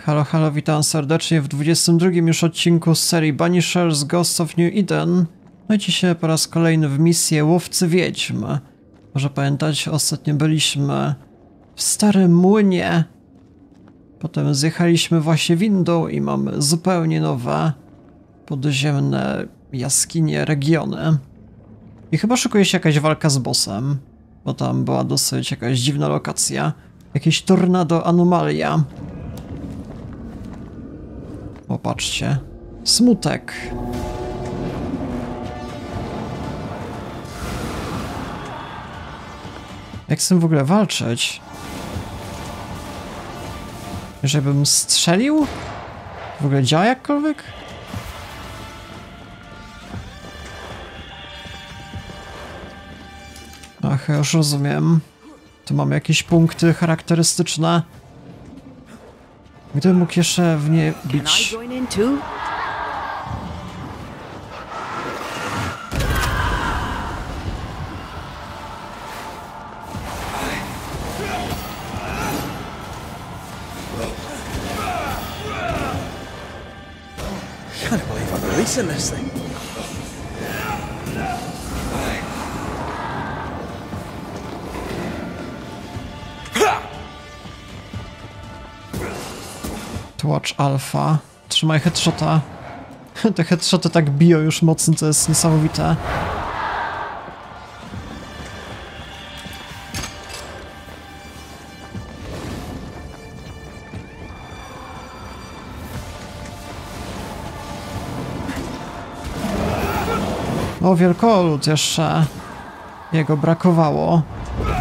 Halo, halo, witam serdecznie w 22 już odcinku z serii Banishers Ghost of New Eden. No i dzisiaj po raz kolejny w misję Łowcy Wiedźm. Może pamiętać, ostatnio byliśmy w Starym Młynie. Potem zjechaliśmy właśnie windą i mamy zupełnie nowe podziemne jaskinie, regiony. I chyba szykuje się jakaś walka z bossem, bo tam była dosyć jakaś dziwna lokacja. Jakieś tornado anomalia. Popatrzcie. Smutek. Jak z tym w ogóle walczyć? Żebym strzelił? W ogóle działa jakkolwiek? Ach, już rozumiem. Tu mamy jakieś punkty charakterystyczne. Gdybym mógł jeszcze w nie bić. Can't believe I'm releasing this thing. Tłacz alfa. Trzymaj headshota. Te headshoty tak biją już mocno, to jest niesamowite. O, wielkolud jeszcze. Jego brakowało.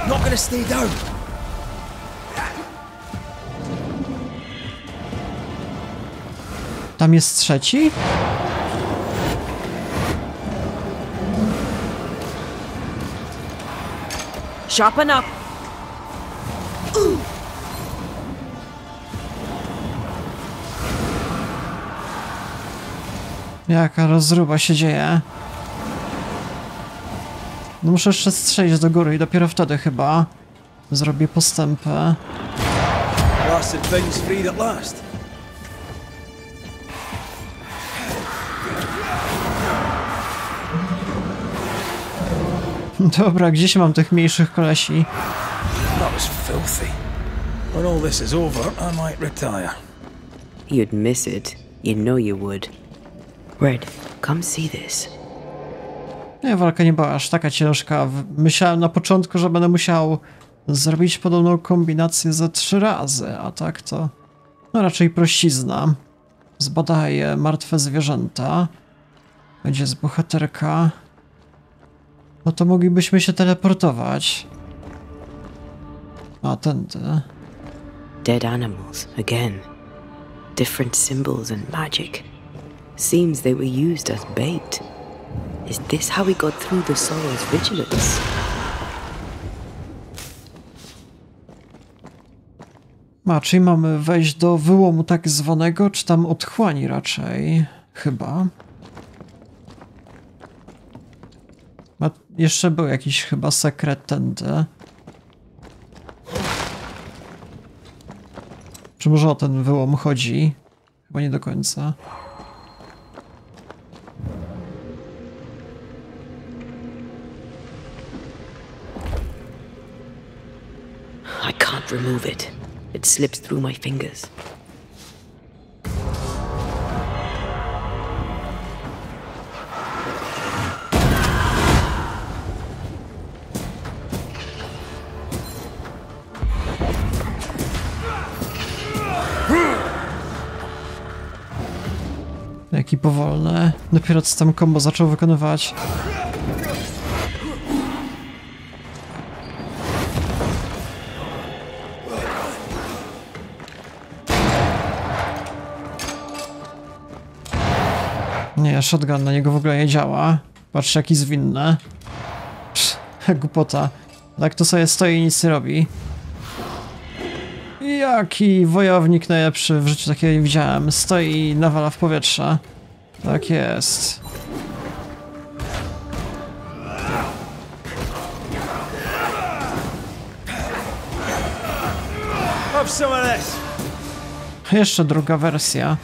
Not gonna stay down. Tam jest trzeci? Sharpen up. Jaka rozruba się dzieje. No muszę jeszcze strzelić do góry i dopiero wtedy chyba zrobię postępy. Blasted thing's freed at last. Dobra, gdzieś mam tych mniejszych kolesi? That was filthy. When all this is over, I might retire. You'd miss it. You know you would. Red, come see this. Nie, walka nie była aż taka ciężka. Myślałem na początku, że będę musiał zrobić podobną kombinację ze 3 razy, a tak to no raczej prościzna. Zbadaję martwe zwierzęta. Będzie z bohaterka. No to moglibyśmy się teleportować. A, tędy. Dead animals, again. Different symbols and magic. Seems they were used as bait. Is this how we got through the Sorrow's vigilance? A, czyli mamy wejść do wyłomu tak zwanego, czy tam otchłani raczej? Chyba. A jeszcze był jakiś chyba sekret tędy. Czy może o ten wyłom chodzi? Chyba nie do końca. I can't remove it. It slips through my fingers. Jaki powolny. Dopiero co tam combo zaczął wykonywać. Nie, shotgun na niego w ogóle nie działa. Patrzcie, jaki zwinny. Głupota. Tak to sobie stoi i nic nie robi. Jaki wojownik najlepszy w życiu, takiego nie widziałem. Stoi i nawala w powietrze. Tak jest. Have some of this. Jeszcze druga wersja.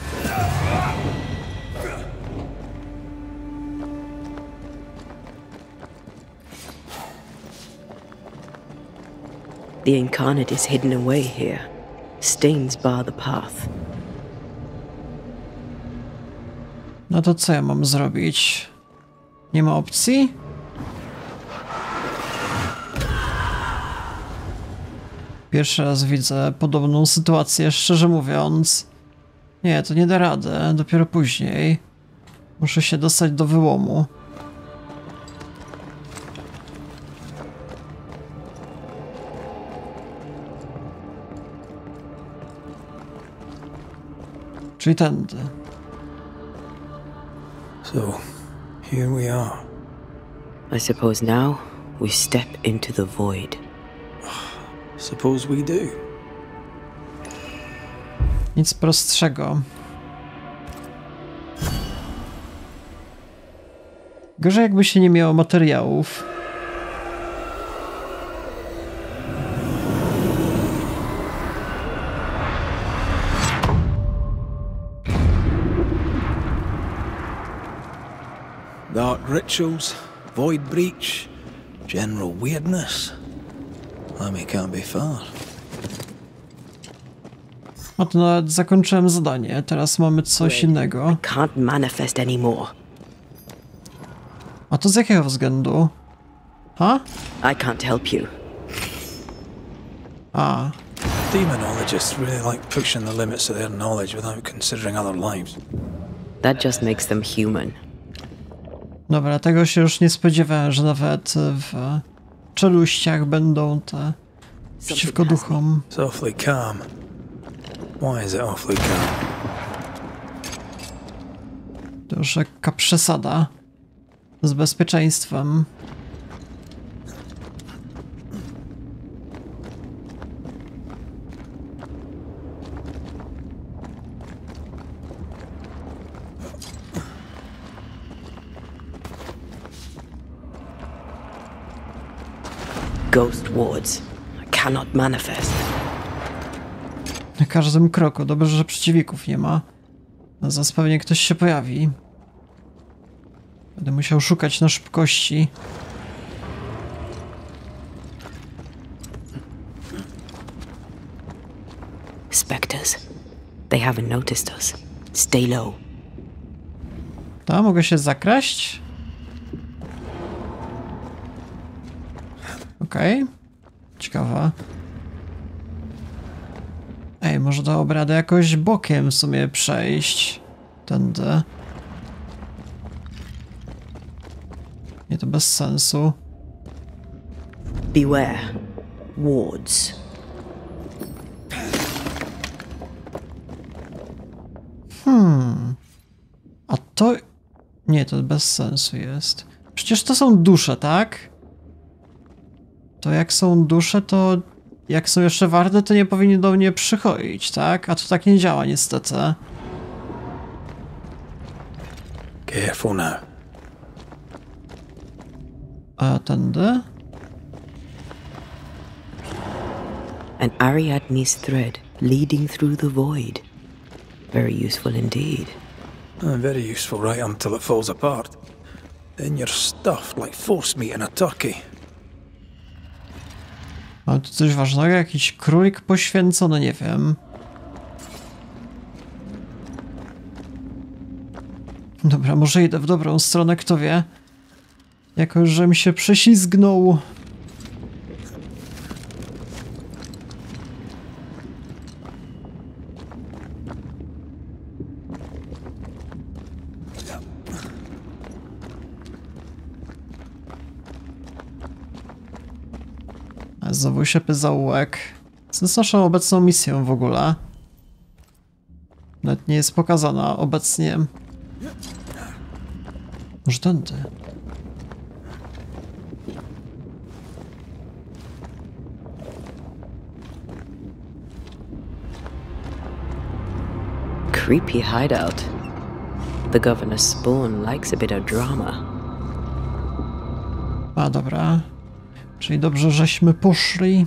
The incarnate is hidden away here. Stains bar the path. No to co ja mam zrobić? Nie ma opcji? Pierwszy raz widzę podobną sytuację, szczerze mówiąc. Nie, to nie da rady, dopiero później. Muszę się dostać do wyłomu. Czyli tędy. So, here we are. I suppose now we step into the void. Suppose we do. Nic prostszego. Gorzej jakby się nie miało materiałów. Dark rituals, void breach, general weirdness. I mean, can't be far. O, to nawet zakończyłem zadanie, teraz mamy coś innego. I can't manifest anymore. A to z jakiego względu? Ha? I can't help you. A. Demonologists really like pushing the limits of their knowledge without considering other lives. That just makes them human. Dobra, tego się już nie spodziewałem, że nawet w czeluściach będą te przeciwko duchom. It's awfully calm. Why is it awfully calm? To już lekka przesada z bezpieczeństwem. Ghost wards. I cannot manifest. Na każdym kroku. Dobrze, że przeciwników nie ma. No, zaraz pewnie ktoś się pojawi. Będę musiał szukać na szybkości. Spectres. They haven't noticed us. Stay low. Ta, mogę się zakraść? Okej. Ciekawa. Ej, może dałoby radę jakoś bokiem w sumie przejść. Tędy. Nie, to bez sensu. Beware. Wards. A to... Nie, to bez sensu jest. Przecież to są dusze, tak? To jak są dusze, to... Jak są jeszcze warte, to nie powinni do mnie przychodzić, tak? A to tak nie działa niestety. Careful now. A tędy? An Ariadne's thread leading through the void. Very useful indeed. Very useful right until it falls apart. Then you're stuffed like force meat in a turkey. Mam tu coś ważnego? Jakiś królik poświęcony? Nie wiem. Dobra, może idę w dobrą stronę, kto wie. Jako, że mi się prześlizgnął. Znowu ślepy zaułek. Co jest naszą obecną misją w ogóle? Nawet nie jest pokazana obecnie. Może tędy? Creepy hideout. The governor's spawn likes a bit of drama. A, dobra. Czyli dobrze, żeśmy poszli.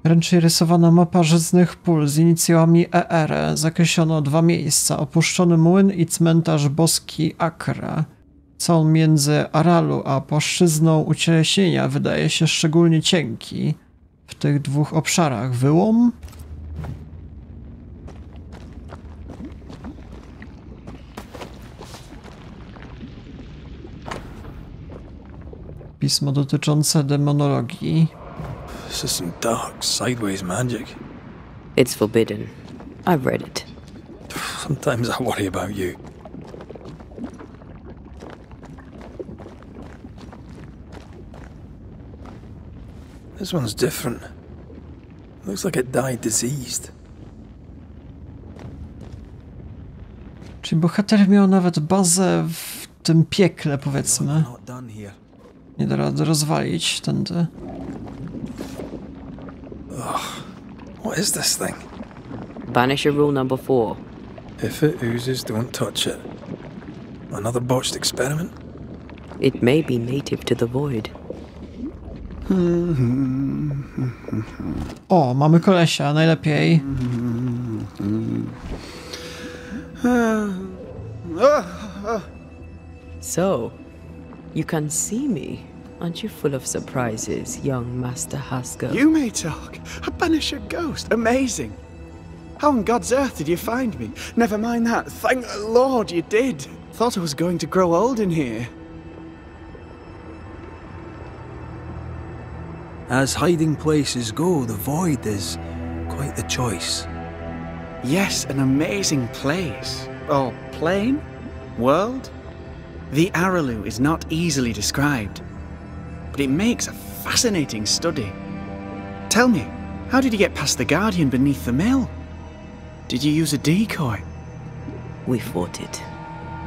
Ręcznie rysowana mapa żyznych pól z inicjałami ER. Zakreślono 2 miejsca. Opuszczony młyn i cmentarz boski Akra. Co między Aralu a płaszczyzną ucieleśnienia wydaje się szczególnie cienki. W tych 2 obszarach wyłom? Pismo dotyczące demonologii. This is some dark, sideways magic. It's forbidden. I've read it. Sometimes I worry about you. This one's different. Looks like it died diseased. Czyli bohater miał nawet bazę w tym piekle, powiedzmy. Not done here. Nie da rady rozwalić tędy. What is this thing? Banisher rule number 4. If it oozes, don't touch it. Another botched experiment? It may be native to the void. O, mamy kolesia, najlepiej. So, you can see me. Aren't you full of surprises, young Master Haskell? You may talk. A Banisher ghost. Amazing. How on God's earth did you find me? Never mind that. Thank the Lord you did. Thought I was going to grow old in here. As hiding places go, the void is quite the choice. Yes, an amazing place. Or plane? World? The Araloo is not easily described, but it makes a fascinating study. Tell me, how did you get past the Guardian beneath the mill? Did you use a decoy? We fought it.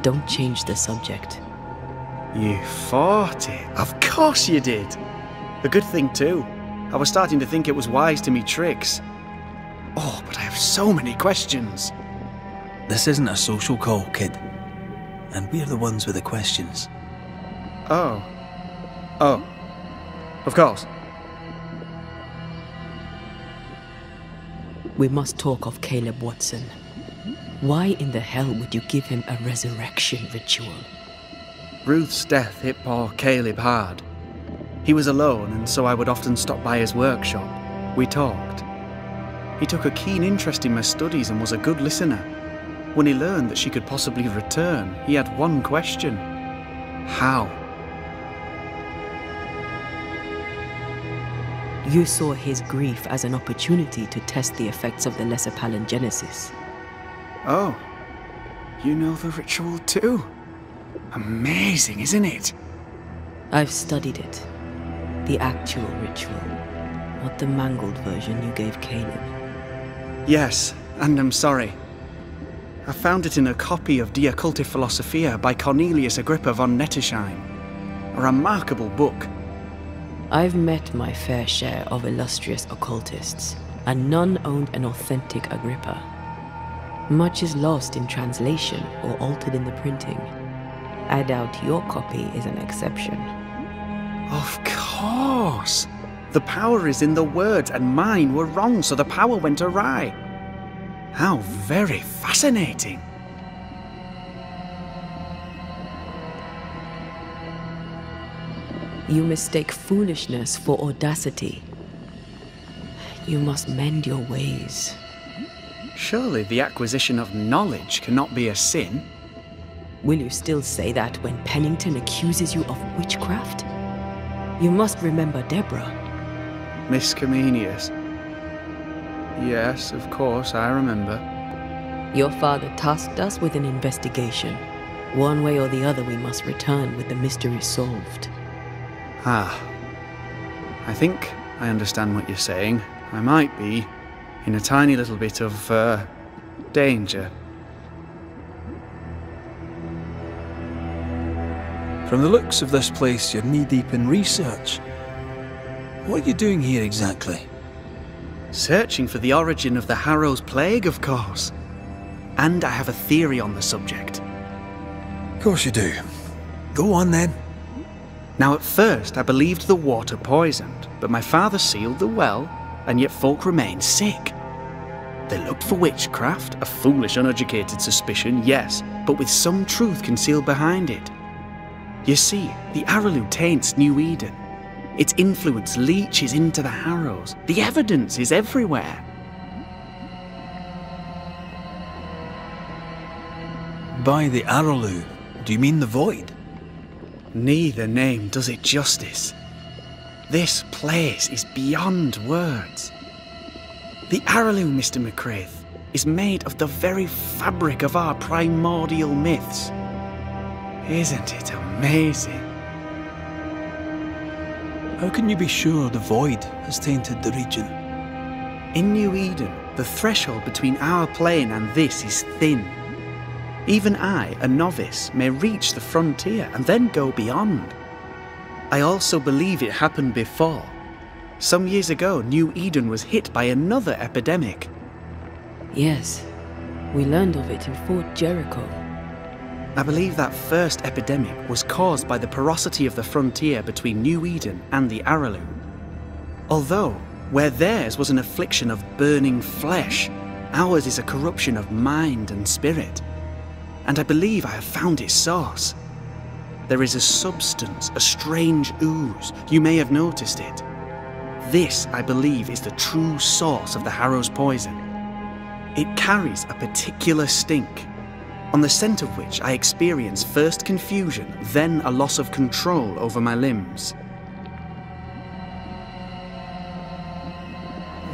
Don't change the subject. You fought it? Of course you did. A good thing too. I was starting to think it was wise to me tricks. Oh, but I have so many questions. This isn't a social call, kid. And we're the ones with the questions. Oh. Oh. Of course. We must talk of Caleb Watson. Why in the hell would you give him a resurrection ritual? Ruth's death hit poor Caleb hard. He was alone, and so I would often stop by his workshop. We talked. He took a keen interest in my studies and was a good listener. When he learned that she could possibly return, he had one question. How? You saw his grief as an opportunity to test the effects of the lesser palingenesis. Oh. You know the ritual too? Amazing, isn't it? I've studied it. The actual ritual, not the mangled version you gave Caleb. Yes, and I'm sorry. I found it in a copy of Die Occulte Philosophia by Cornelius Agrippa von Nettesheim. A remarkable book. I've met my fair share of illustrious occultists, and none owned an authentic Agrippa. Much is lost in translation or altered in the printing. I doubt your copy is an exception. Of course! The power is in the words, and mine were wrong, so the power went awry. How very fascinating! You mistake foolishness for audacity. You must mend your ways. Surely the acquisition of knowledge cannot be a sin. Will you still say that when Pennington accuses you of witchcraft? You must remember Deborah. Miss Comenius. Yes, of course, I remember. Your father tasked us with an investigation. One way or the other we must return with the mystery solved. Ah. I think I understand what you're saying. I might be in a tiny little bit of, danger. From the looks of this place, you're knee-deep in research. What are you doing here exactly? Searching for the origin of the Harrow's Plague, of course. And I have a theory on the subject. Of course you do. Go on then. Now at first I believed the water poisoned, but my father sealed the well, and yet folk remained sick. They looked for witchcraft, a foolish, uneducated suspicion, yes, but with some truth concealed behind it. You see, the Araloo taints New Eden. Its influence leaches into the Harrows. The evidence is everywhere. By the Araloo, do you mean the void? Neither name does it justice. This place is beyond words. The Araloo, Mr. McCraith, is made of the very fabric of our primordial myths. Isn't it amazing? How can you be sure the void has tainted the region? In New Eden, the threshold between our plane and this is thin. Even I, a novice, may reach the frontier and then go beyond. I also believe it happened before. Some years ago, New Eden was hit by another epidemic. Yes, we learned of it in Fort Jericho. I believe that first epidemic was caused by the porosity of the frontier between New Eden and the Araloo. Although, where theirs was an affliction of burning flesh, ours is a corruption of mind and spirit. And I believe I have found its source. There is a substance, a strange ooze. You may have noticed it. This, I believe, is the true source of the Harrow's poison. It carries a particular stink, on the scent of which I experience first confusion, then a loss of control over my limbs.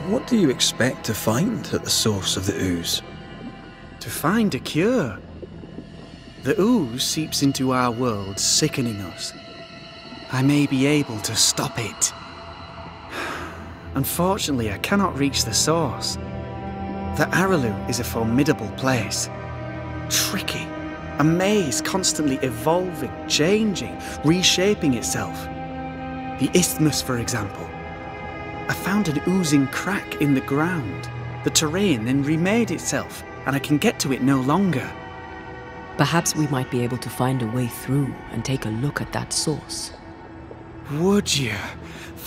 What do you expect to find at the source of the ooze? To find a cure. The ooze seeps into our world, sickening us. I may be able to stop it. Unfortunately, I cannot reach the source. The Araloo is a formidable place. Tricky. A maze constantly evolving, changing, reshaping itself. The isthmus, for example. I found an oozing crack in the ground. The terrain then remade itself, and I can get to it no longer. Perhaps we might be able to find a way through and take a look at that source. Would you?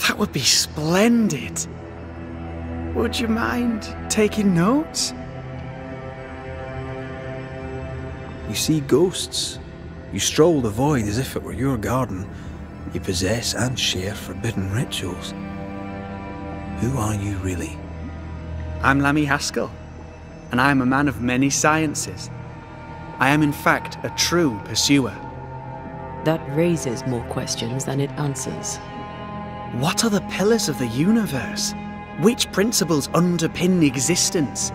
That would be splendid. Would you mind taking notes? You see ghosts. You stroll the void as if it were your garden. You possess and share forbidden rituals. Who are you really? I'm Lammy Haskell, and I am a man of many sciences. I am in fact a true pursuer. That raises more questions than it answers. What are the pillars of the universe? Which principles underpin existence?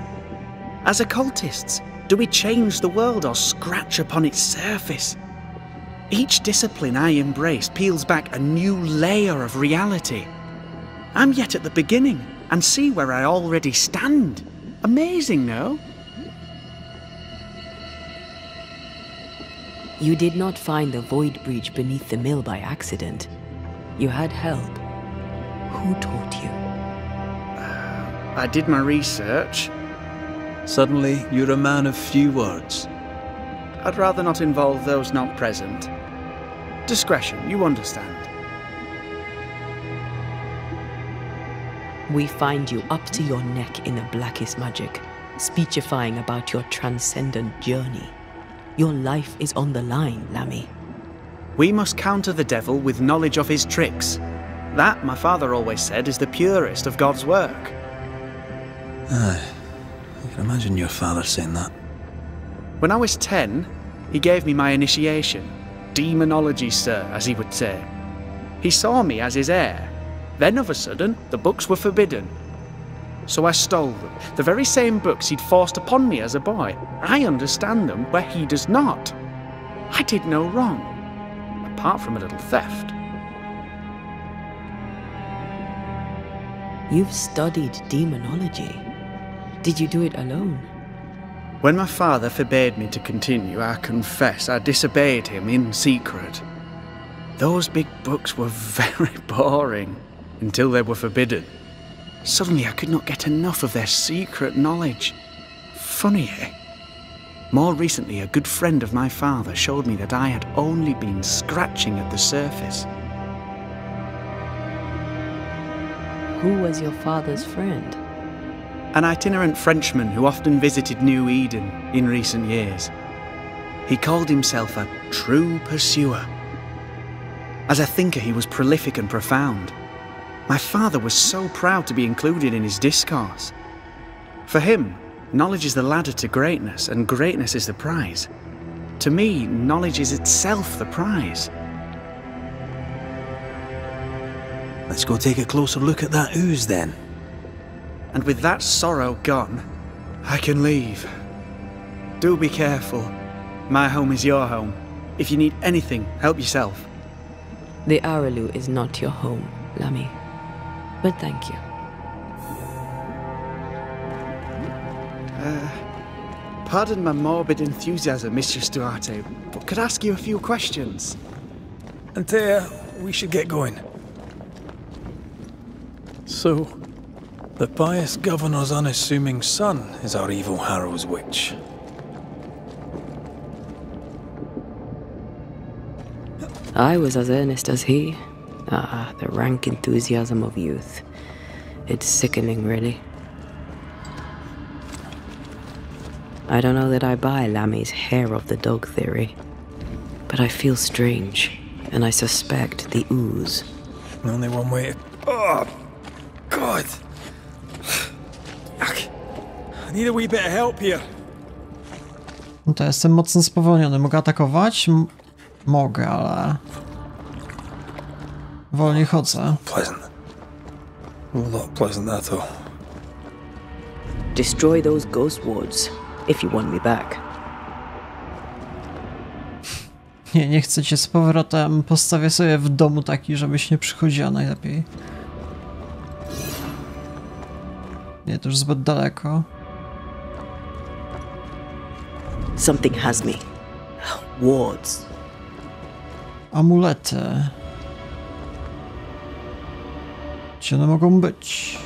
As occultists, do we change the world or scratch upon its surface? Each discipline I embrace peels back a new layer of reality. I'm yet at the beginning and see where I already stand. Amazing, no? You did not find the void breach beneath the mill by accident. You had help. Who taught you? I did my research. Suddenly, you're a man of few words. I'd rather not involve those not present. Discretion, you understand. We find you up to your neck in the blackest magic, speechifying about your transcendent journey. Your life is on the line, Lammy. We must counter the devil with knowledge of his tricks. That, my father always said, is the purest of God's work. Aye, I can imagine your father saying that. When I was 10, he gave me my initiation. Demonology, sir, as he would say. He saw me as his heir. Then, of a sudden, the books were forbidden. So I stole them, the very same books he'd forced upon me as a boy. I understand them where he does not. I did no wrong, apart from a little theft. You've studied demonology. Did you do it alone? When my father forbade me to continue, I confess I disobeyed him in secret. Those big books were very boring until they were forbidden. Suddenly I could not get enough of their secret knowledge. Funny, eh? More recently, a good friend of my father showed me that I had only been scratching at the surface. Who was your father's friend? An itinerant Frenchman who often visited New Eden in recent years. He called himself a true pursuer. As a thinker, he was prolific and profound. My father was so proud to be included in his discourse. For him, knowledge is the ladder to greatness, and greatness is the prize. To me, knowledge is itself the prize. Let's go take a closer look at that ooze then. And with that sorrow gone, I can leave. Do be careful. My home is your home. If you need anything, help yourself. The Araloo is not your home, Lammy. But thank you. Pardon my morbid enthusiasm, Mistress Duarte, but could I ask you a few questions? Antea, we should get going. So, the pious governor's unassuming son is our evil Harrow's witch. I was as earnest as he. Ah, the rank enthusiasm of youth. It's sickening, really. I don't know that I buy Lammy's hair of the dog theory, but I feel strange, and I suspect the ooze. Only one way to... Oh, God! I need a wee bit of help here. No to jestem mocno spowolniony. Mogę atakować? Mogę, ale... wolniej chodzę. Pleasant. Not pleasant at all. Destroy those ghost wards, if you want me back. Nie chcę cię z powrotem. Postawię sobie w domu taki, żebyś nie przychodziła najlepiej. Nie, to już zbyt daleko. Something has me. Wards. Amulety. Gdzie one mogą być?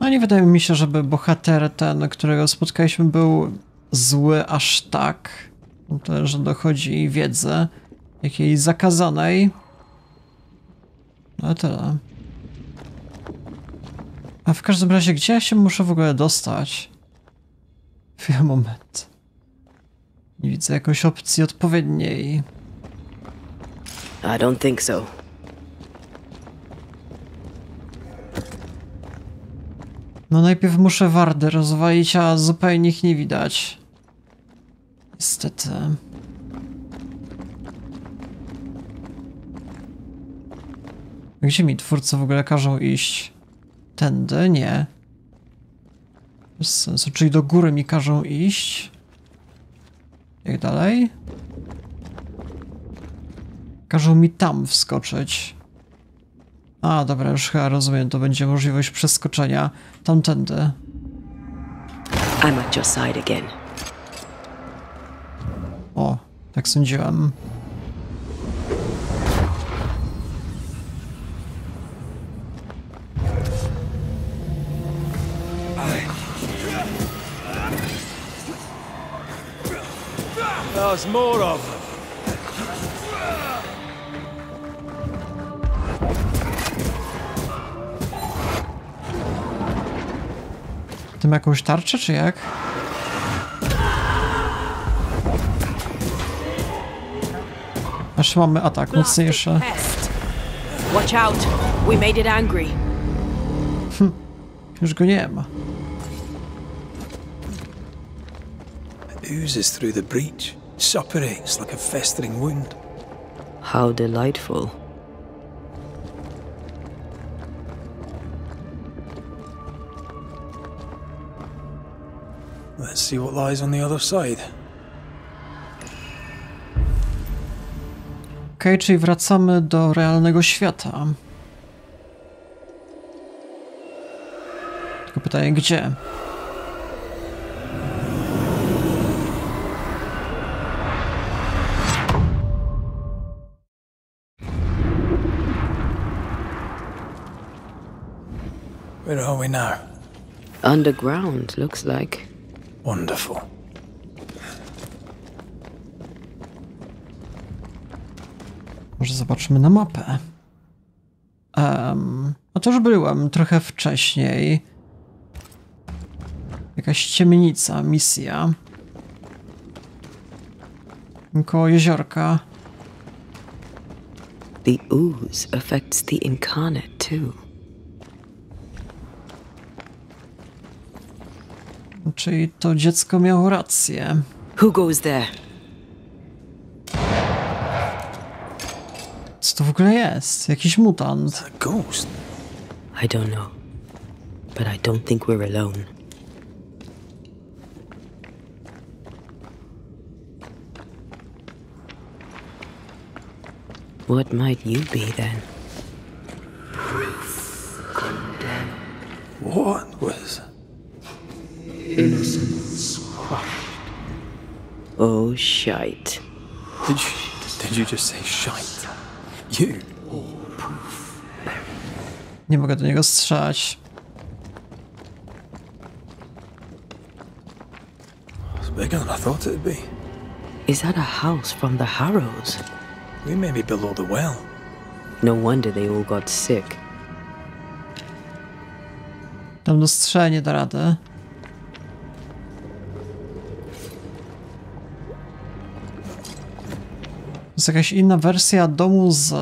No nie wydaje mi się, żeby bohater ten, którego spotkaliśmy, był zły aż tak. To, że dochodzi wiedzy jakiejś zakazanej. No tyle. A w każdym razie, gdzie ja się muszę w ogóle dostać? Chwila, moment. Nie widzę jakiejś opcji odpowiedniej. I don't think so. No najpierw muszę wardy rozwalić, a zupełnie ich nie widać. Niestety. Gdzie mi twórcy w ogóle każą iść? Tędy? Nie. Bez sensu. Czyli do góry mi każą iść? Jak dalej? Każą mi tam wskoczyć. A, dobra, już chyba rozumiem. To będzie możliwość przeskoczenia tamtędy. I'm at your side again. O, tak sądziłem. There's more of them. Tym jakąś tarczę, czy jak? Aż mamy atak mocniejszy. Watch out! We made it angry. Już go nie ma. Oozes through the breach, suppurates like a festering wound. How delightful. Let's see what lies on the other side. Okej, czyli wracamy do realnego świata. Tylko pytanie, gdzie? Where are we now? Underground, looks like. Wonderful. Może zobaczmy na mapę. No to już byłem trochę wcześniej. Jakaś ciemnica, misja. Koło jeziorka. The ooze affects the incarnate too. Czyli to dziecko miało rację. Who goes there? Co to w ogóle jest? Jakiś mutant. A ghost? I don't know. But I don't think we're alone. What might you be then? What was... Innocence crushed. Oh, shite. Did you just say shite? You? Nie mogę do niego strzelać. It's bigger than I thought it'd be. Is that a house from the Harrows? We may be below the well. No wonder they all got sick. Tam do strzelania nie da rady. To jest jakaś inna wersja domu z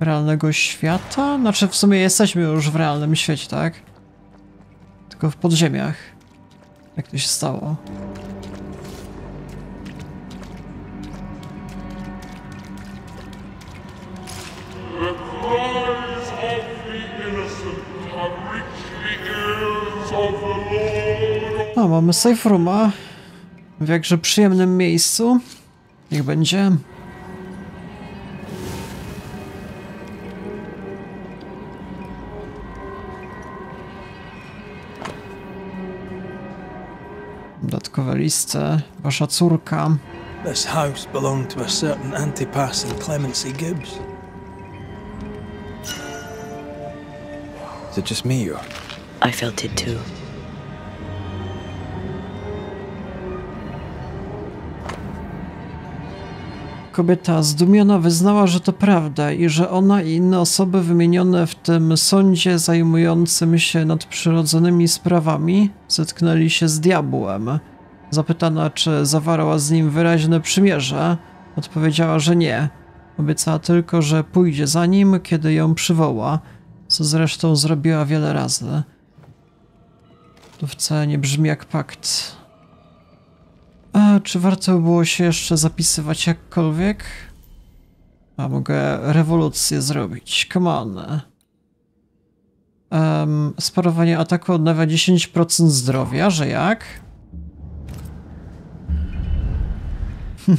realnego świata? Znaczy w sumie jesteśmy już w realnym świecie, tak? Tylko w podziemiach. Jak to się stało? The cries of the innocent have reached the ears of the Lord. No, mamy safe rooma. W jakże przyjemnym miejscu. Niech będzie. Dodatkowe listy. Wasza córka. This house belonged to a certain Antipas and Clemency Gibbs. Is it just me or... I felt it too. Kobieta zdumiona wyznała, że to prawda i że ona i inne osoby wymienione w tym sądzie zajmującym się nadprzyrodzonymi sprawami zetknęli się z diabłem. Zapytana, czy zawarła z nim wyraźne przymierze, odpowiedziała, że nie. Obiecała tylko, że pójdzie za nim, kiedy ją przywoła, co zresztą zrobiła wiele razy. To wcale nie brzmi jak pakt. A czy warto było się jeszcze zapisywać jakkolwiek? A mogę rewolucję zrobić. Come on. Sparowanie ataku odnawia 10% zdrowia, że jak?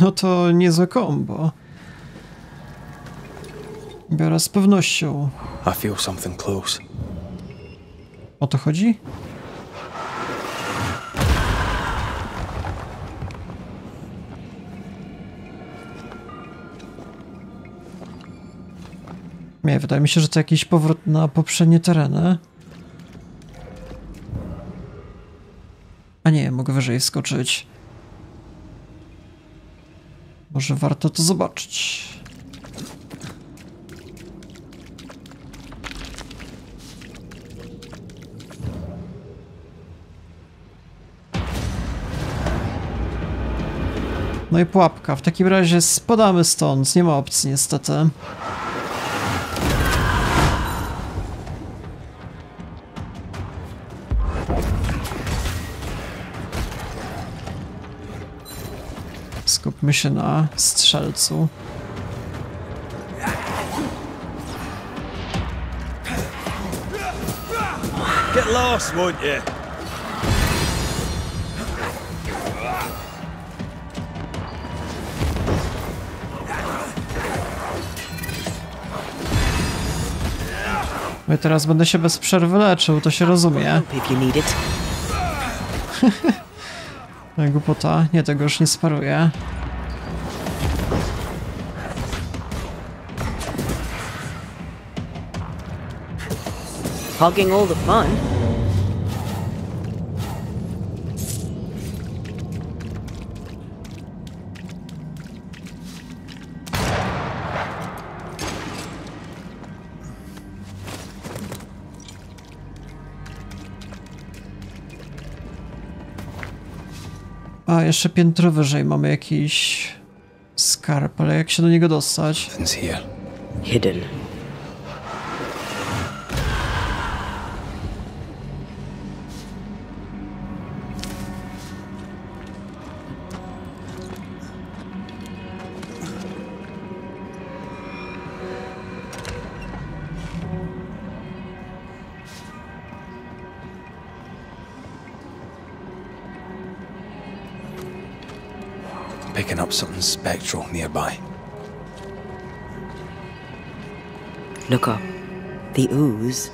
No to niezłe kombo. Biorę z pewnością. I feel something close. O to chodzi? Nie, wydaje mi się, że to jakiś powrót na poprzednie tereny. A nie, mogę wyżej skoczyć. Może warto to zobaczyć. No i pułapka. W takim razie spadamy stąd. Nie ma opcji niestety. Skupmy się na strzelcu. Get lost, won't you? No i teraz będę się bez przerwy leczył, to się rozumie. If you need it. No głupota, nie, tego już nie sparuję. Hogging all the fun. A, jeszcze piętro wyżej mamy jakiś skarb, ale jak się do niego dostać? Nothing's here. Hidden. Picking up something spectral nearby. Look up. The ooze,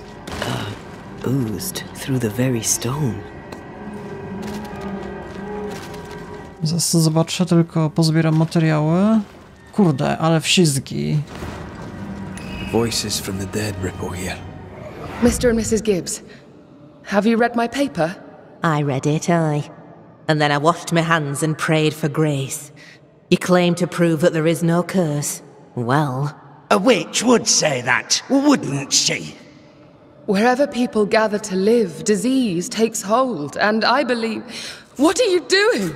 oozed through the very stone. Zaraz to zobaczę, tylko pozbieram materiały. Kurde, ale wślizgi. Voices from the dead ripple here. Mr. and Mrs. Gibbs, have you read my paper? I read it, aye. And then I washed my hands and prayed for grace. You claim to prove that there is no curse. Well... A witch would say that, wouldn't she? Wherever people gather to live, disease takes hold, and I believe... What are you doing?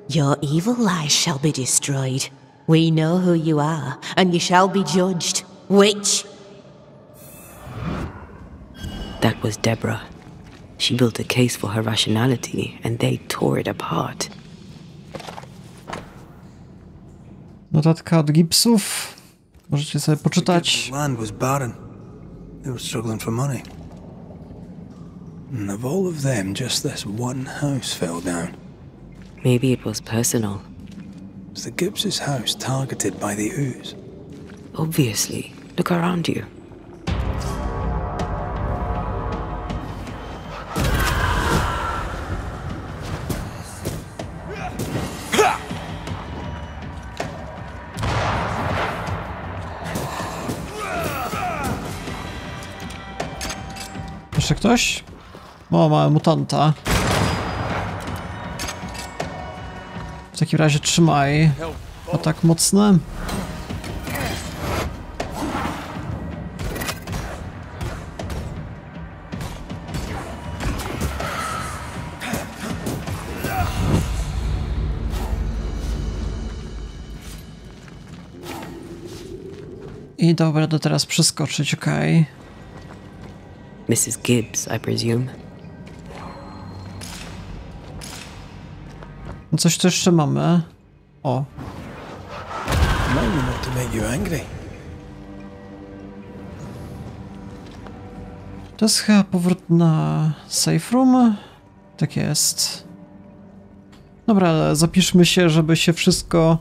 Your evil lies shall be destroyed. We know who you are, and you shall be judged. Witch! That was Deborah. She built a case for her rationality, and they tore it apart. Notatka od Gibbsów. Możecie sobie poczytać. The land was barren. They were struggling for money. And of all of them, just this one house fell down. Maybe it was personal. Was the Gibbs' house targeted by the ooze? Obviously. Look around you. Jeszcze ktoś? O, mamy mutanta. W takim razie trzymaj. Atak mocny. I dobra, to teraz przeskoczyć, okej. Mrs. Gibbs, I presume. Coś tu jeszcze mamy. O. Maybe not to make you angry. To jest chyba powrót na safe room. Tak jest. Dobra, ale zapiszmy się, żeby się wszystko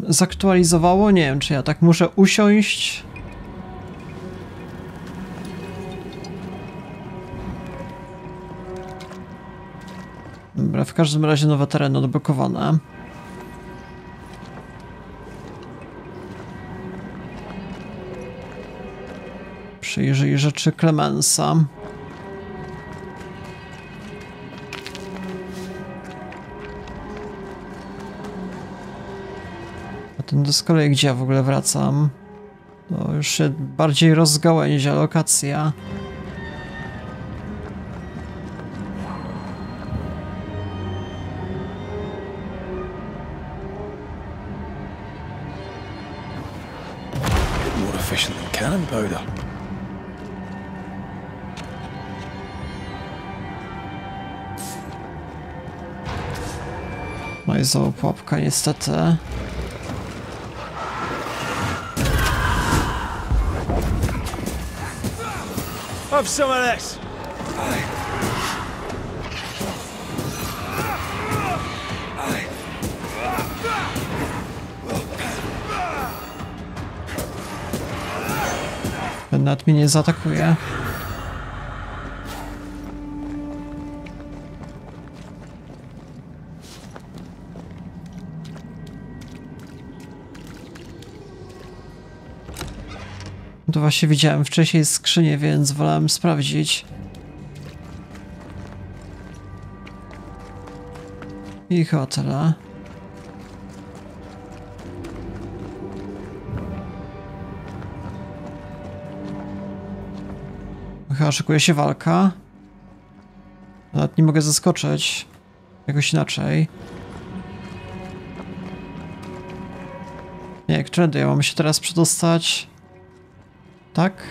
zaktualizowało. Nie wiem, czy ja tak muszę usiąść. Dobra, w każdym razie nowe tereny odblokowane. Przyjrzyj rzeczy Clemensa. A ten z kolei gdzie ja w ogóle wracam? To już się bardziej rozgałęzia lokacja. More efficient than cannon powder. No i znowu pułapka, niestety. Have some of this. Ten nawet mnie nie zaatakuje. To właśnie widziałem wcześniej skrzynię, więc wolałem sprawdzić. I hotela. Chyba szykuje się walka. Nawet nie mogę zaskoczyć. jakoś inaczej. Nie, którędy ja mam się teraz przedostać? Tak?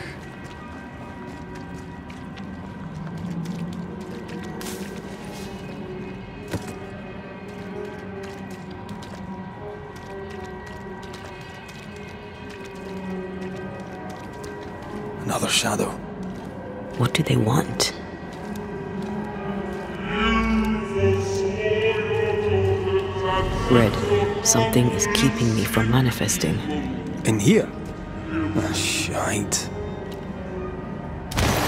Another shadow. What do they want? Red, something is keeping me from manifesting. In here? Ah, shite.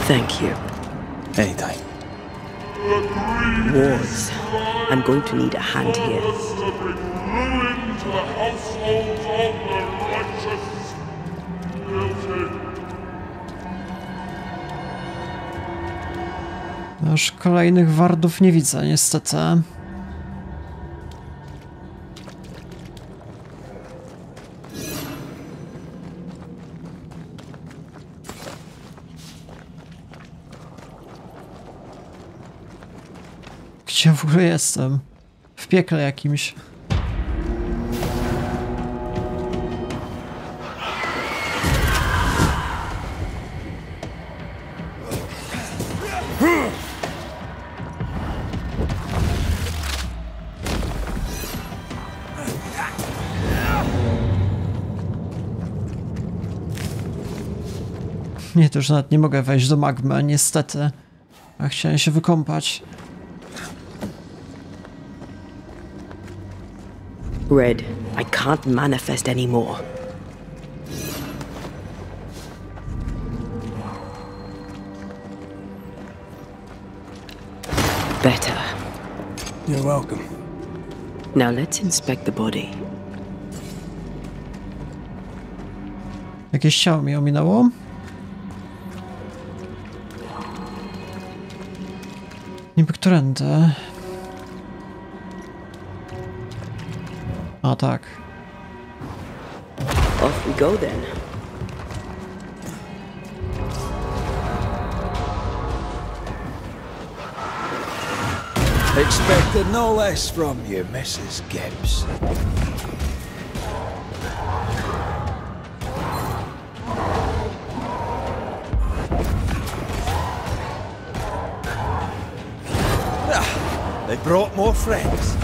Thank you. Anytime. Wards. I'm going to need a hand here. To bring ruin to the households of the righteous. Guilty. Już kolejnych wardów nie widzę, niestety. Gdzie w ogóle jestem? W piekle jakimś. Nie, to już nawet nie mogę wejść do magmy, niestety. A chciałem się wykąpać. Red, I can't manifest anymore. Better. You're welcome. Now let's inspect the body. Jakieś ciało mi ominęło? Niby którędy? A tak. Off we go then. Expected no less from you, Mrs. Gibbs. They brought more friends.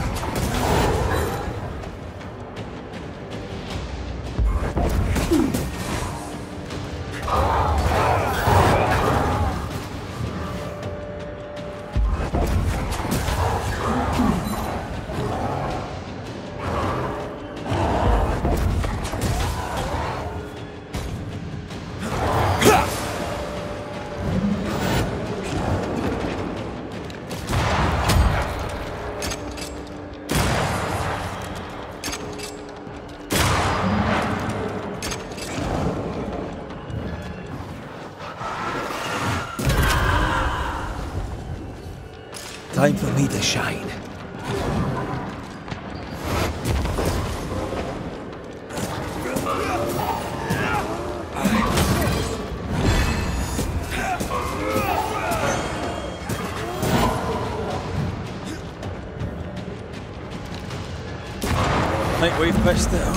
Time for me to shine. Think we've pitched it up.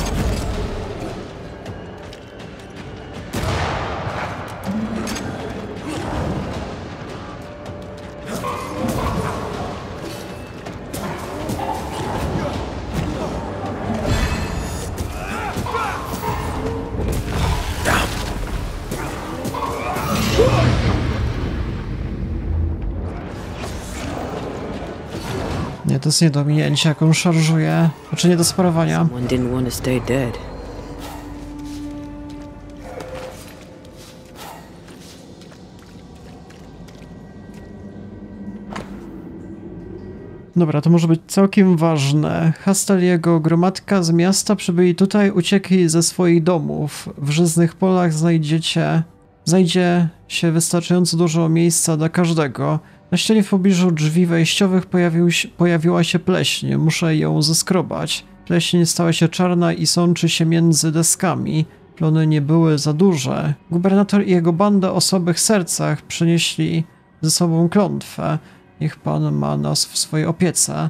Nie, to jest nie do minięcia, jak on szarżuje. Znaczy nie do sparowania. Someone didn't want to stay dead. Dobra, to może być całkiem ważne. Hastel i jego gromadka z miasta przybyli tutaj, uciekli ze swoich domów. W żyznych polach znajdzie się wystarczająco dużo miejsca dla każdego. Na ścianie w pobliżu drzwi wejściowych pojawiła się pleśń. Muszę ją zeskrobać. Pleśń stała się czarna i sączy się między deskami. Plony nie były za duże. Gubernator i jego banda o słabych sercach przynieśli ze sobą klątwę. Niech pan ma nas w swojej opiece.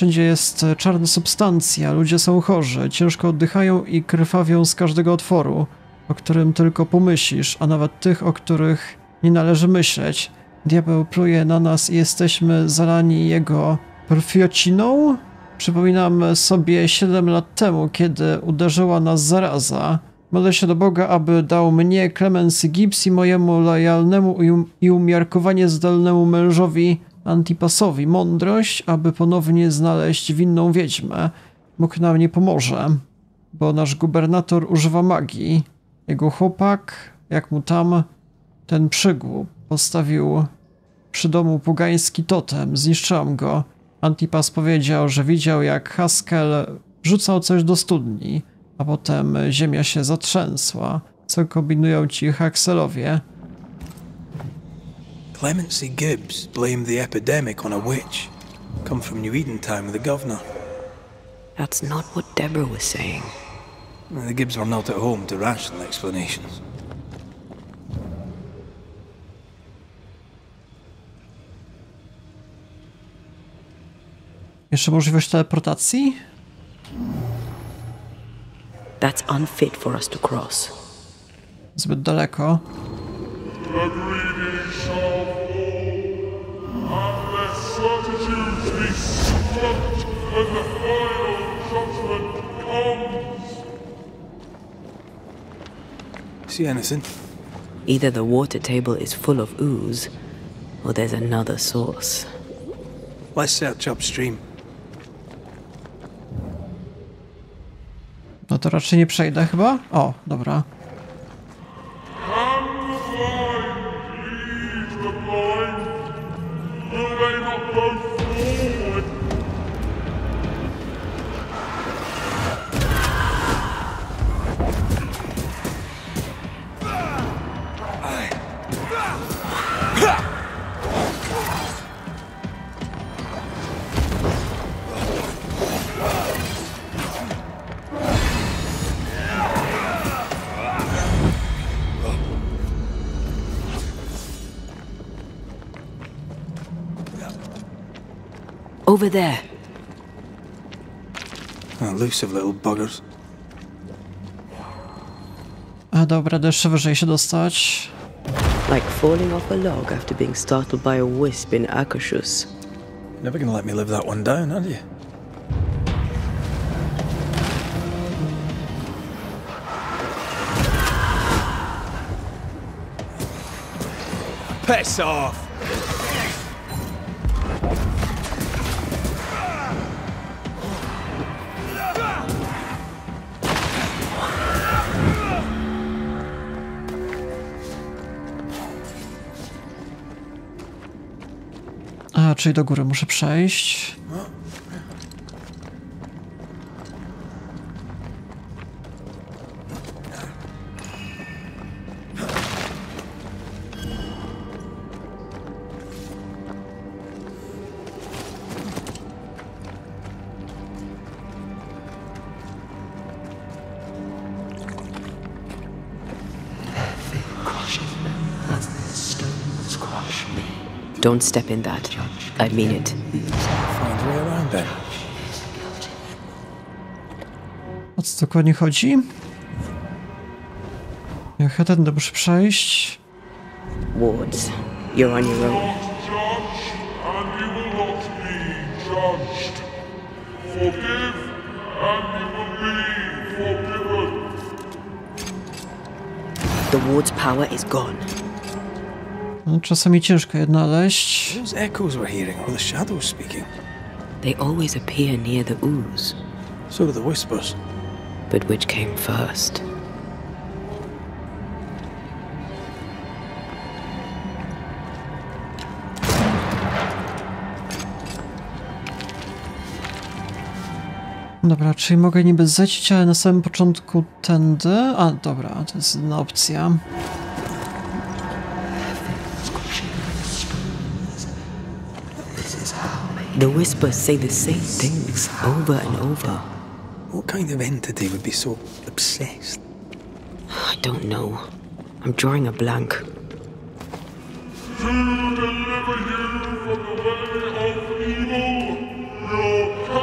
Wszędzie jest czarna substancja, ludzie są chorzy, ciężko oddychają i krwawią z każdego otworu, o którym tylko pomyślisz, a nawet tych, o których nie należy myśleć. Diabeł pluje na nas i jesteśmy zalani jego perfociną? Przypominam sobie 7 lat temu, kiedy uderzyła nas zaraza. Modlę się do Boga, aby dał mnie, Clemency Gibbs i mojemu lojalnemu i umiarkowanie zdolnemu mężowi Antipasowi mądrość, aby ponownie znaleźć winną wiedźmę. Bóg nam nie pomoże, bo nasz gubernator używa magii. Jego chłopak, jak mu tam, ten przygłup, postawił przy domu pogański totem. Zniszczyłam go. Antipas powiedział, że widział, jak Haskell wrzucał coś do studni, a potem ziemia się zatrzęsła. Co kombinują ci Haxelowie? Clemency Gibbs blamed the epidemic on a witch. Come from New Eden time with the governor. That's not what Deborah was saying. The Gibbs were not at home to rational explanations. Jeszcze możliwość teleportacji? That's unfit for us to cross. Zbyt daleko. The greedy shall fall, unless certitudes be swept when the final judgment comes. See anything? Either the water table is full of ooze, or there's another source. Let's search upstream. No to raczej nie przejdę chyba? O, dobra. Can the blind lead the blind? Will they not both fall? Over there. Elusive little buggers. A dobra, jeszcze wyżej się dostać. Like falling off a log after being startled by a wisp in Akashus. Never gonna let me live that one down, are you? Piss off! A, czyli do góry muszę przejść. Don't step in that. I mean it. Find a way around then. O co dokładnie chodzi? Ja tędy muszę przejść. Wards, you're on your own. Judge, and you will not be judged. Forgive, and you will be forgiven. The ward's power is gone. No, czasami ciężko je odnaleźć. Those echoes we're hearing are the shadows speaking. They always appear near the ooze. So do the whispers. But which came first? Dobra, czyli mogę niby zlecieć, ale na samym początku tędy. A, dobra, to jest jedna opcja. The whispers say the same things over and over. What kind of entity would be so obsessed? I don't know. I'm drawing a blank. To deliver you from the way of evil, your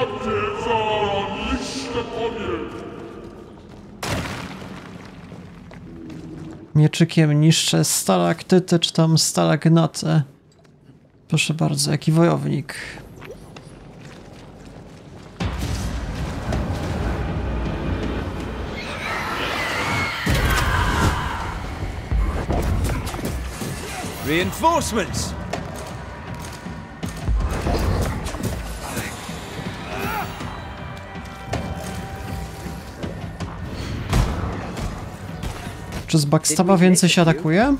Mieczykiem niszczę stalaktyty czy tam stalagnaty. Proszę bardzo, jaki wojownik. Reinforcements! Czy z backstaba więcej się atakuje?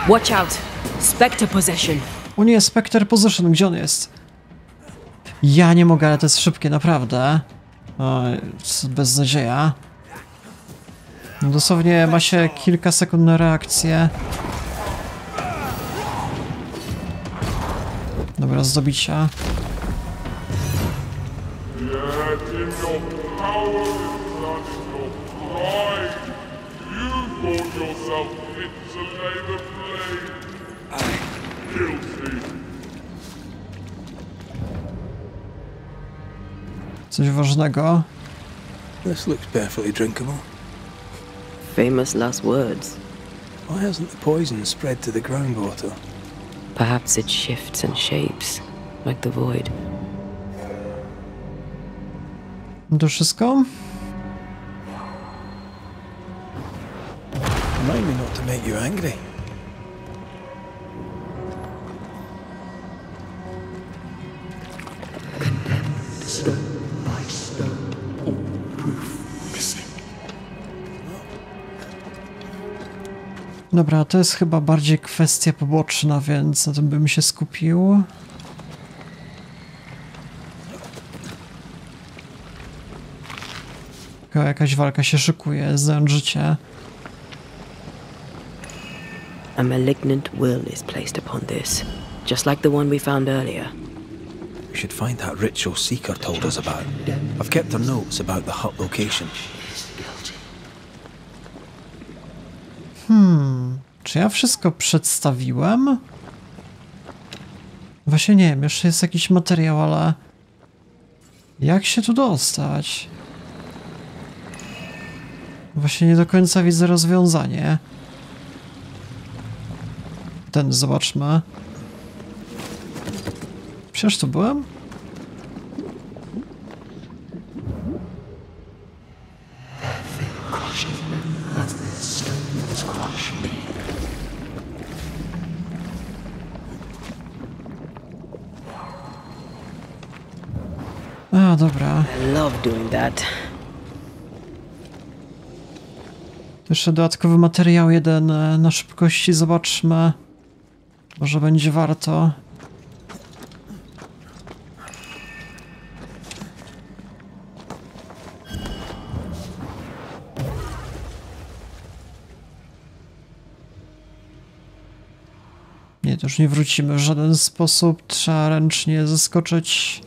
Watch out! Spectre possession. O nie, Spectre Position, gdzie on jest? Ja nie mogę, ale to jest szybkie, naprawdę. O, beznadzieja. No dosłownie ma się kilka sekund na reakcję. Dobra, zdobicia. Coś ważnego. This looks perfectly drinkable. Famous last words. Why hasn't the poison spread to the groundwater? Perhaps it shifts and shapes, like the void. To wszystko? Remind me not to make you angry. Dobra, to jest chyba bardziej kwestia poboczna, więc na tym bym się skupił. Jakaś walka się szykuje, znając życie. A malignant will is placed upon this, just like the one we found earlier. We should find that ritual Seeker told us about. I've kept her notes about the hut location. Czy ja wszystko przedstawiłem? Właśnie nie wiem, jeszcze jest jakiś materiał, ale... Jak się tu dostać? Właśnie nie do końca widzę rozwiązanie. Ten zobaczmy. Przecież tu byłem? A, dobra. I love doing that. To jeszcze dodatkowy materiał jeden na szybkości, zobaczmy. Może będzie warto. Nie, to już nie wrócimy w żaden sposób. Trzeba ręcznie zaskoczyć.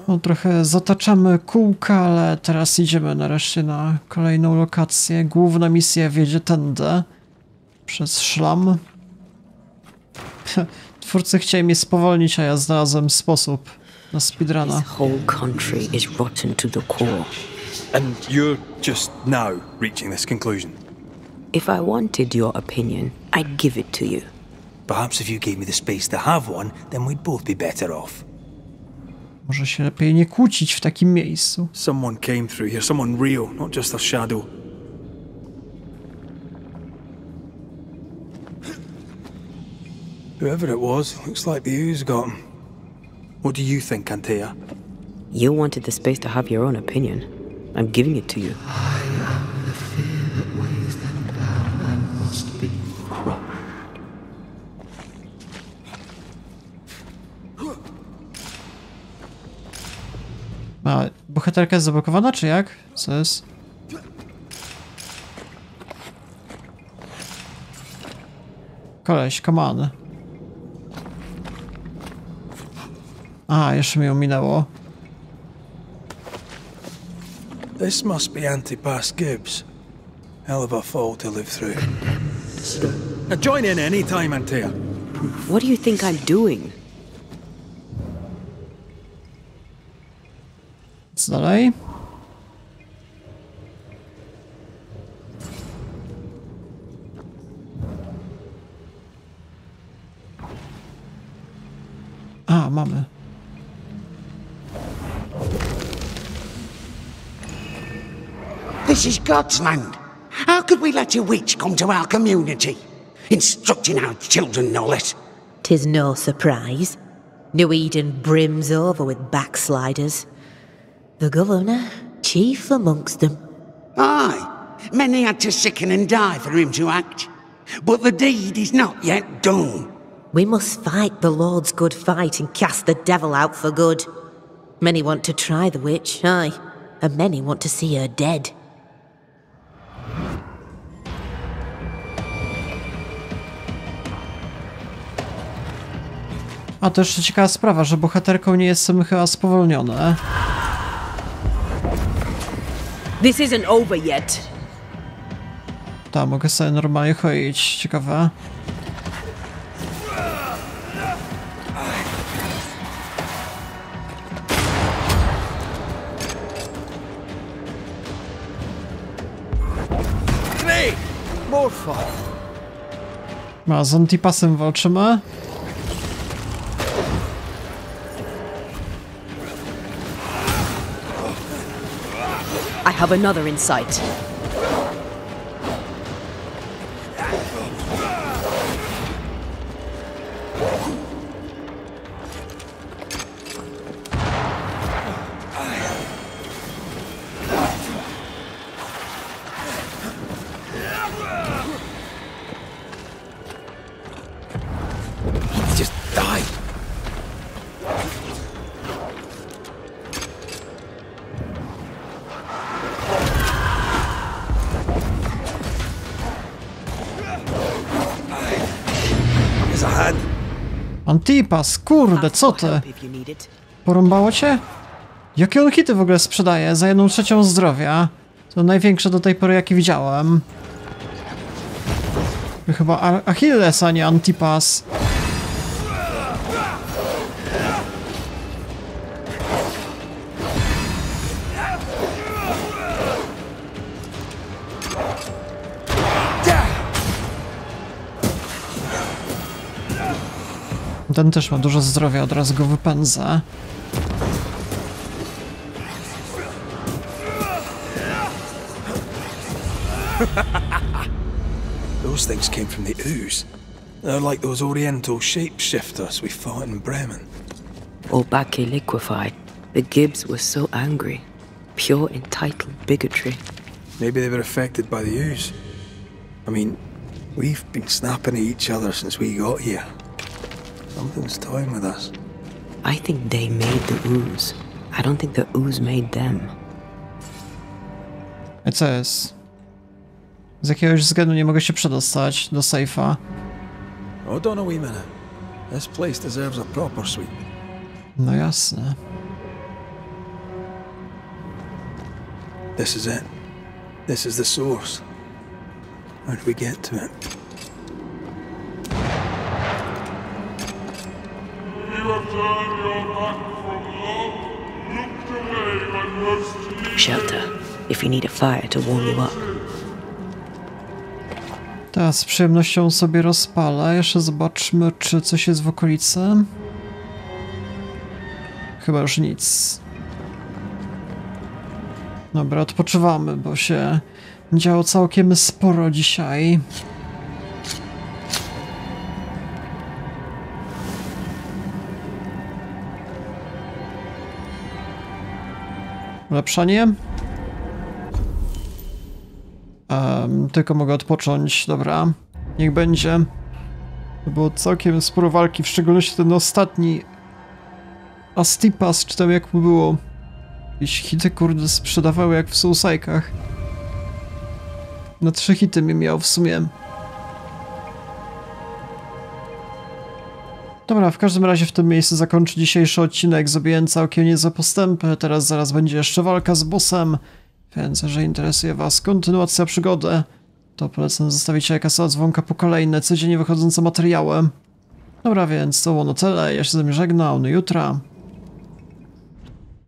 No, trochę zataczamy kółka, ale teraz idziemy nareszcie na kolejną lokację. Główna misja wiedzie tędy. Przez szlam. Twórcy chcieli mnie spowolnić, a ja znalazłem sposób na speedruna. This whole country is rotten to the core. And you're just now reaching this conclusion? If I wanted your opinion, I'd give it to you. Perhaps if you gave me the space to have one, then we'd both be better off. Może się lepiej nie kłócić w takim miejscu. Someone came through here, someone real, not just a shadow. Whoever it was, looks like the ooze got him. What do you think, Antea? You wanted the space to have your own opinion. I'm giving it to you. A, bohaterka jest zablokowana, czy jak? Co jest? Koleś, come on. A, jeszcze mi ją minęło. This must be Antipas Gibbs. Hell of a fall to live through. Now join in any time, Antea. What do you think I'm doing? Co dalej? A, mamy. This is God's land. How could we let a witch come to our community? Instructing our children, no less. 'Tis no surprise. New Eden brims over with backsliders. The governor, chief amongst them. Aye, many had to sicken and die for him to act. But the deed is not yet done. We must fight the Lord's good fight and cast the devil out for good. Many want to try the witch, aye, and many want to see her dead. A to jeszcze ciekawa sprawa, że bohaterką nie jestem chyba spowolnione. This isn't over yet. Tak, mogę sobie normalnie chodzić. Ciekawe. A z Antipasem walczymy. I have another in sight. Just die. Antipas, kurde, co ty? Porąbało cię? Jakie on hity w ogóle sprzedaje za 1/3 zdrowia? To największe do tej pory, jakie widziałem. Chyba Achilles, a nie Antipas. Ten też ma dużo zdrowia, od razu go wypędzę. Those things came from the ooze. They're like those oriental shapeshifters we fought in Bremen. Obake liquefied. The Gibbs were so angry. Pure entitled bigotry. Maybe they were affected by the ooze. I mean, we've been snapping at each other since we got here. Something's toying with us. I think they made the ooze. I don't think the ooze made them. I co jest? Z jakiegoś względu nie mogę się przedostać do sejfa. Hold on a wee minute. This place deserves a proper sweep. No jasne. This is it. This is the source. How do we get to it? You have turned your back from love, looked away when most needed. Shelter, if you need a fire to warm you up. Teraz z przyjemnością sobie rozpalę. Jeszcze zobaczmy, czy coś jest w okolicy. Chyba już nic. Dobra, odpoczywamy, bo się działo całkiem sporo dzisiaj. Ulepszanie? Tylko mogę odpocząć, dobra. Niech będzie. To było całkiem sporo walki, w szczególności ten ostatni Astipas, czy tam jak mu było. Jakieś hity, kurde, sprzedawały jak w Soulsike'ach. Na 3 hity mi miał w sumie. Dobra, w każdym razie w tym miejscu zakończę dzisiejszy odcinek. Zrobiłem całkiem niezłe postępy. Teraz zaraz będzie jeszcze walka z bossem. Więc jeżeli interesuje was kontynuacja przygody, to polecam zostawić lajka, dzwonka po kolejne, codziennie wychodzące materiały. Dobra, więc to było na tyle. Ja się z wami żegnam. Do jutra.